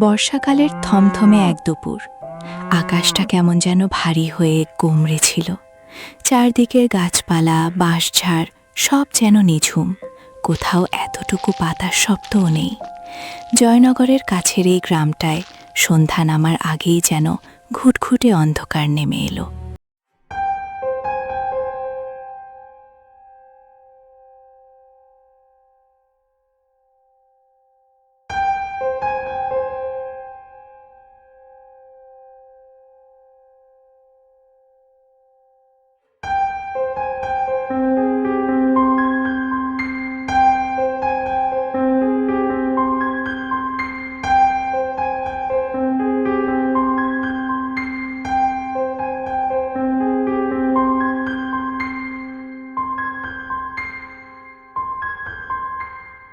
বর্ষাকালের থমথমে এক দুপুর। আকাশটা কেমন যেন ভারী হয়ে গোমড়ে ছিল। চারদিকের গাছপালা, বাঁশঝাড় সব যেন নিঝুম। কোথাও এতটুকু পাতার শব্দও নেই। জয়নগরের কাছের এই গ্রামটায় সন্ধ্যা নামার আগেই যেন ঘুটঘুটে অন্ধকার নেমে এলো।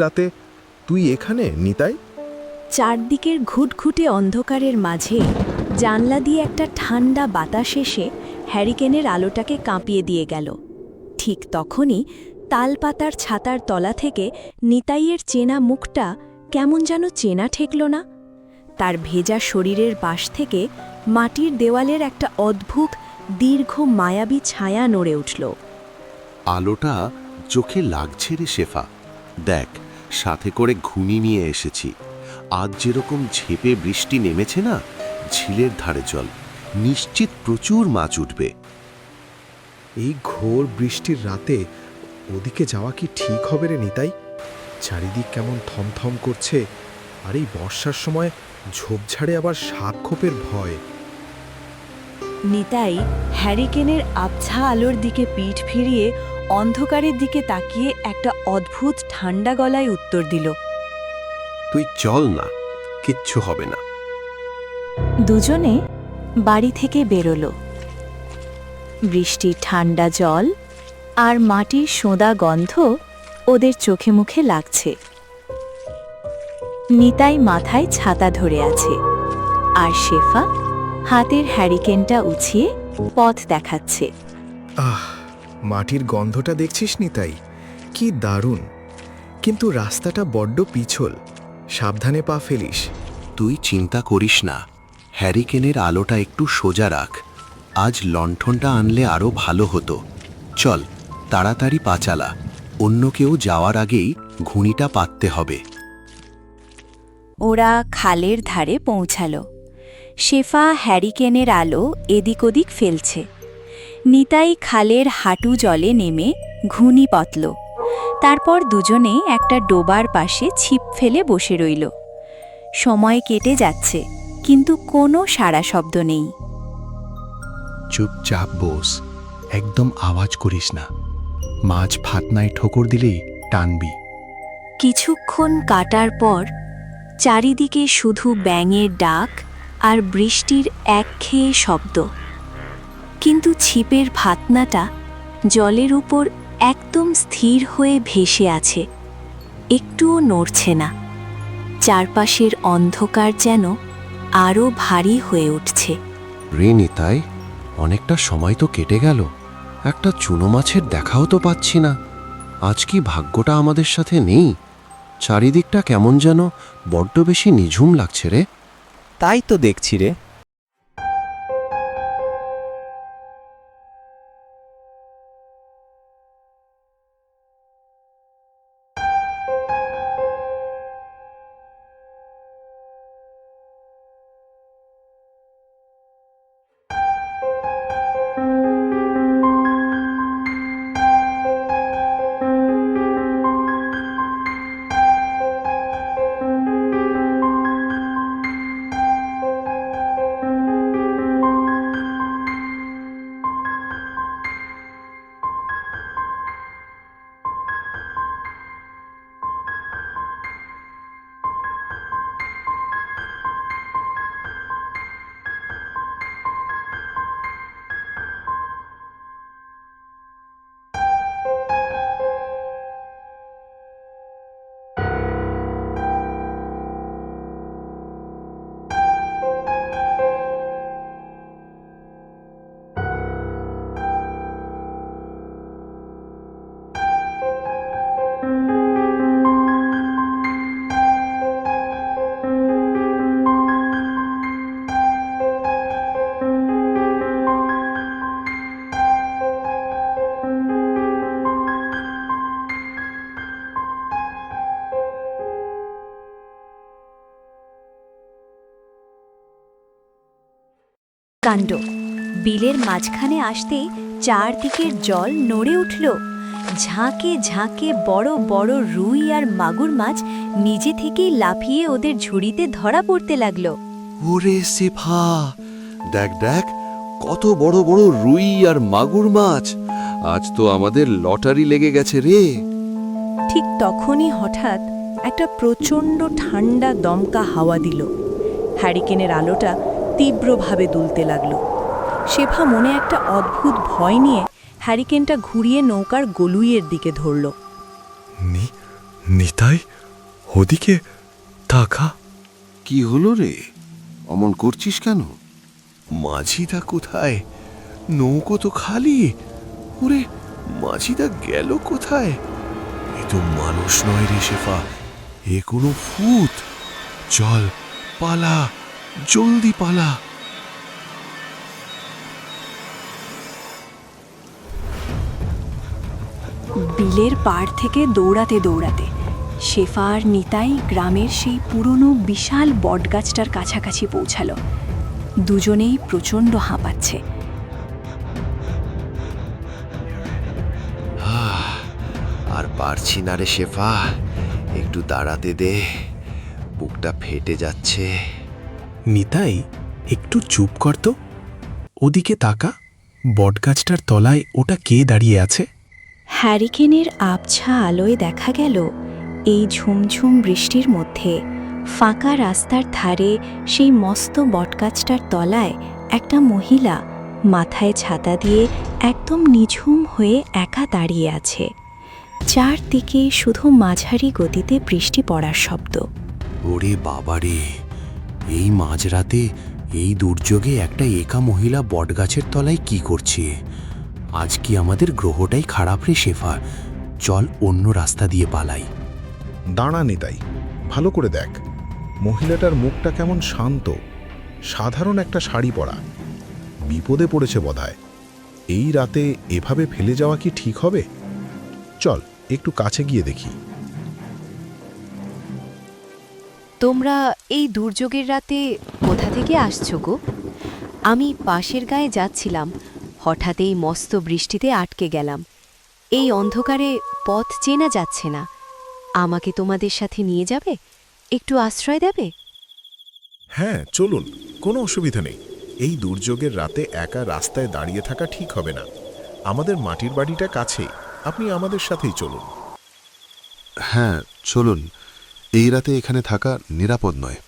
রাতে তুই এখানে নিতাই? চারদিকের ঘুটঘুটে অন্ধকারের মাঝে জানলা দিয়ে একটা ঠান্ডা বাতাস এসে হ্যারিকেনের আলোটাকে কাঁপিয়ে দিয়ে গেল। ঠিক তখনই তালপাতার ছাতার তলা থেকে নিতাইয়ের চেনা মুখটা কেমন যেন চেনা ঠেকল না। তার ভেজা শরীরের পাশ থেকে মাটির দেওয়ালের একটা অদ্ভুত দীর্ঘ মায়াবী ছায়া নড়ে উঠল। আলোটা চোখে লাগছে রে শেফা। দেখ, সাথে করে ঘুনি নিয়ে এসেছি। আজ যেরকম ঝেপে বৃষ্টি নেমেছে না, ঝিলের ধারে জল, নিশ্চিত প্রচুর মাছ উঠবে। এই ঘোর বৃষ্টির রাতে ওদিকে যাওয়া কি ঠিক হবে রে নিতাই? চারিদিক কেমন থমথম করছে, আর এই বর্ষার সময় ঝোপঝাড়ে আবার সাপ খোপের ভয়। নিতাই হ্যারিকেনের আবছা আলোর দিকে পিঠ ফিরিয়ে অন্ধকারের দিকে তাকিয়ে একটা অদ্ভুত ঠান্ডা গলায় উত্তর দিল। তুই চল না, কিচ্ছু হবে না। দুজনে বাড়ি থেকে বেরোলো। বৃষ্টির ঠান্ডা জল আর মাটির সোঁদা গন্ধ ওদের চোখে মুখে লাগছে। নিতাই মাথায় ছাতা ধরে আছে, আর শেফা হাতের হ্যারিকেনটা উছিয়ে পথ দেখাচ্ছে। আহ, মাটির গন্ধটা দেখছিস নিতাই? কি দারুণ! কিন্তু রাস্তাটা বড্ড পিছল, সাবধানে পা ফেলিস। তুই চিন্তা করিস না, হ্যারিকেনের আলোটা একটু সোজা রাখ। আজ লণ্ঠনটা আনলে আরো ভালো হতো। চল, তাড়াতাড়ি পা চালা, অন্য কেউ যাওয়ার আগেই ঘুনিটা পাততে হবে। ওরা খালের ধারে পৌঁছালো। শেফা হ্যারিকেনের আলো এদিক ওদিক ফেলছে। নিতাই খালের হাঁটু জলে নেমে ঘুনি পতল। তারপর দুজনে একটা ডোবার পাশে ছিপ ফেলে বসে রইল। সময় কেটে যাচ্ছে, কিন্তু কোনো সাড়া শব্দ নেই। চুপচাপ বস, একদম আওয়াজ করিস না। মাছ ফাতনায় ঠোকর দিলেই টানবি। কিছুক্ষণ কাটার পর চারিদিকে শুধু ব্যাঙের ডাক আর বৃষ্টির একঘেয়ে শব্দ। কিন্তু ছিপের ফাতনাটা জলের উপর একদম স্থির হয়ে ভেসে আছে, একটুও নড়ছে না। চারপাশের অন্ধকার যেন আরও ভারী হয়ে উঠছে। রে নিতাই, অনেকটা সময় তো কেটে গেল, একটা চুনো মাছের দেখাও তো পাচ্ছি না। আজ কি ভাগ্যটা আমাদের সাথে নেই? চারিদিকটা কেমন যেন বড্ড বেশি নিঝুম লাগছে রে। তাই তো দেখছি রে। কাণ্ড! বিলের মাঝখানে আসতেই চারদিকের জল নড়ে উঠল। ঝাঁকে ঝাঁকে বড় বড় রুই আর মাগুর মাছ নিজে থেকেই লাফিয়ে ওদের ঝুড়িতে ধরা পড়তে লাগলো। ওরে শেফা, দেখ দেখ, কত বড় বড় রুই আর মাগুর মাছ! আজ তো আমাদের লটারি লেগে গেছে রে। ঠিক তখনই হঠাৎ একটা প্রচণ্ড ঠান্ডা দমকা হাওয়া দিল। হ্যারিকেনের আলোটা তীব্রভাবে দুলতে লাগলো। শেফা মনে একটা অদ্ভুত ভয় নিয়ে হ্যারিকেনটা ঘুরিয়ে নৌকার গলুইয়ের দিকে ধরল। নিতাই, ওদিকে তাকা। কি হলো রে? অমন করছিস কেন? মাঝিদা কোথায়? নৌকো তো খালি। ওরে, মাঝিদা গেল কোথায়? এ তো মানুষ নয় রে শেফা, এ কোনো ভূত। চল, পালা, জলদি পালা। বিলের পাড় থেকে দৌড়াতে দৌড়াতে শেফা আর নিতাই গ্রামের সেই পুরনো বিশাল বটগাছটার কাছাকাছি পৌঁছালো। দুজনেই প্রচণ্ড হাঁপাচ্ছে। আর পারছি না রে শেফা, একটু দাঁড়াতে দে, বুকটা ফেটে যাচ্ছে। নিতাই, একটু চুপ কর তো। ওদিকে তাকা, বটগাছটার তলায় ওটা কে দাঁড়িয়ে আছে? হ্যারিকেনের আবছা আলোয় দেখা গেল এই ঝুমঝুম বৃষ্টির মধ্যে ফাঁকা রাস্তার ধারে সেই মস্ত বটগাছটার তলায় একটা মহিলা মাথায় ছাতা দিয়ে একদম নিঝুম হয়ে একা দাঁড়িয়ে আছে। চারদিকে শুধু মাঝারি গতিতে বৃষ্টি পড়ার শব্দ। ওরে বাবারে, এই মাঝরাতে এই দুর্যোগে একটা একা মহিলা বটগাছের তলায় কি করছে? আজ কি আমাদের গ্রহটাই খারাপ রে শেফা? চল অন্য রাস্তা দিয়ে পালাই। দাঁড়া নিতাই, ভালো করে দেখ, মহিলাটার মুখটা কেমন শান্ত, সাধারণ একটা শাড়ি পরা। বিপদে পড়েছে বোধহয়। এই রাতে এভাবে ফেলে যাওয়া কি ঠিক হবে? চল একটু কাছে গিয়ে দেখি। তোমরা এই দুর্যোগের রাতে কোথা থেকে আসছো গো? আমি পাশের গায়ে যাচ্ছিলাম, হঠাৎ এই মস্ত বৃষ্টিতে আটকে গেলাম। এই অন্ধকারে পথ চেনা যাচ্ছে না। আমাকে তোমাদের সাথে নিয়ে যাবে? একটু আশ্রয় দেবে? হ্যাঁ চলুন, কোনো অসুবিধা নেই। এই দুর্যোগের রাতে একা রাস্তায় দাঁড়িয়ে থাকা ঠিক হবে না। আমাদের মাটির বাড়িটা কাছেই, আপনি আমাদের সাথেই চলুন। হ্যাঁ চলুন, এই রাতে এখানে থাকা নিরাপদ নয়।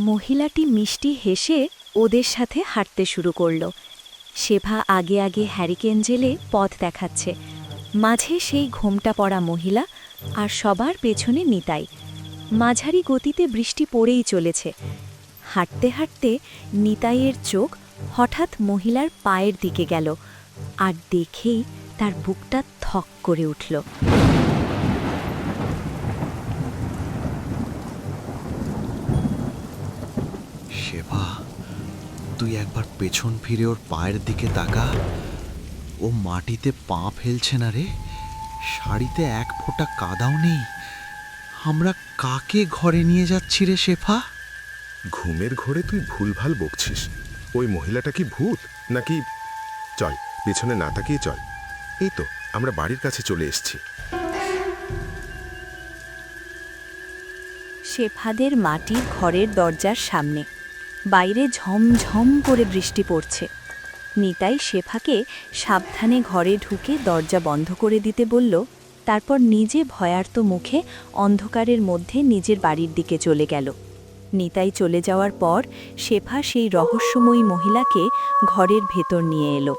মহিলাটি মিষ্টি হেসে ওদের সাথে হাঁটতে শুরু করল। শেফা আগে আগে হ্যারিকেন জেলে পথ দেখাচ্ছে, মাঝে সেই ঘোমটা পরা মহিলা, আর সবার পেছনে নিতাই। মাঝারি গতিতে বৃষ্টি পড়েই চলেছে। হাঁটতে হাঁটতে নিতাইয়ের চোখ হঠাৎ মহিলার পায়ের দিকে গেল, আর দেখেই তার বুকটা থক করে উঠল। শেফা, তুই একবার পেছন ফিরে ওর পায়ের দিকে তাকা। ও মাটিতে পা ফেলছে না রে, শাড়িতে এক ফোঁটা কাদাও নেই। আমরা কাকে ঘরে নিয়ে যাচ্ছি রে শেফা? ঘুমের ঘোরে তুই ভুলভাল বকছিস। ওই মহিলাটা কি ভূত নাকি? চল, পেছনে না তাকিয়ে চল। এই তো আমরা বাড়ির কাছে চলে এসেছি। শেফাদের মাটির ঘরের দরজার সামনে। বাইরে ঝমঝম করে বৃষ্টি পড়ছে। নিতাই শেফাকে সাবধানে ঘরে ঢুকে দরজা বন্ধ করে দিতে বলল, তারপর নিজে ভয়ার্ত মুখে অন্ধকারের মধ্যে নিজের বাড়ির দিকে চলে গেল। নিতাই চলে যাওয়ার পর শেফা সেই রহস্যময়ী মহিলাকে ঘরের ভেতর নিয়ে এলো।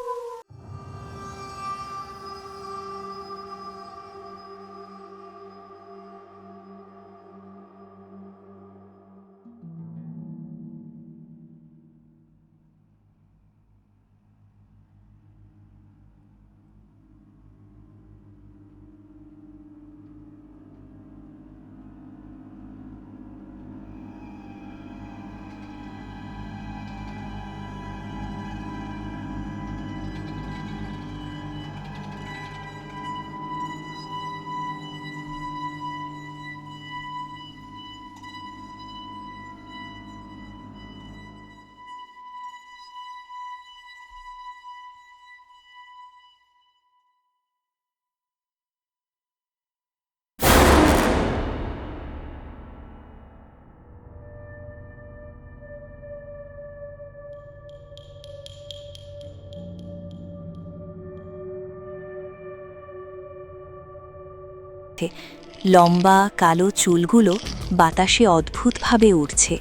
সাথে লম্বা কালো চুলগুলো বাতাসে অদ্ভুতভাবে উড়ছে।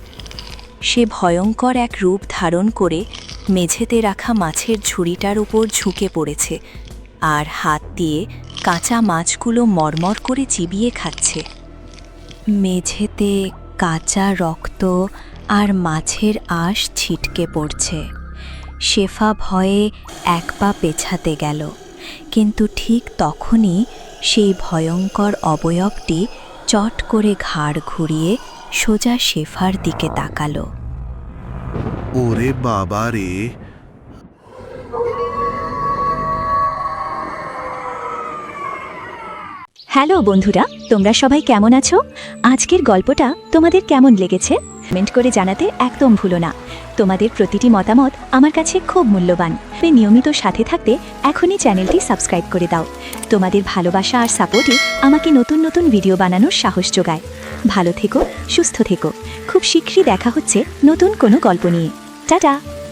সে ভয়ঙ্কর এক রূপ ধারণ করে মেঝেতে রাখা মাছের ঝুড়িটার উপর ঝুঁকে পড়েছে আর হাত দিয়ে কাঁচা মাছগুলো মরমর করে চিবিয়ে খাচ্ছে। মেঝেতে কাঁচা রক্ত আর মাছের আঁশ ছিটকে পড়ছে। শেফা ভয়ে এক পা পেছাতে গেল, কিন্তু ঠিক তখনই সেই ভয়ঙ্কর অবয়বটি চট করে ঘাড় ঘুরিয়ে সোজা শেফার দিকে তাকালো। ওরে বাবা রে! হ্যালো বন্ধুরা, তোমরা সবাই কেমন আছো? আজকের গল্পটা তোমাদের কেমন লেগেছে কমেন্ট করে জানাতে একদম ভুলো না। তোমাদের প্রতিটি মতামত আমার কাছে খুব মূল্যবান। নিয়মিত সাথে থাকতে এখনই চ্যানেলটি সাবস্ক্রাইব করে দাও। তোমাদের ভালোবাসা আর সাপোর্টই আমাকে নতুন নতুন ভিডিও বানানোর সাহস যোগায়। ভালো থেকো, সুস্থ থেকো। খুব শীঘ্রই দেখা হচ্ছে নতুন কোনো গল্প নিয়ে। টাটা।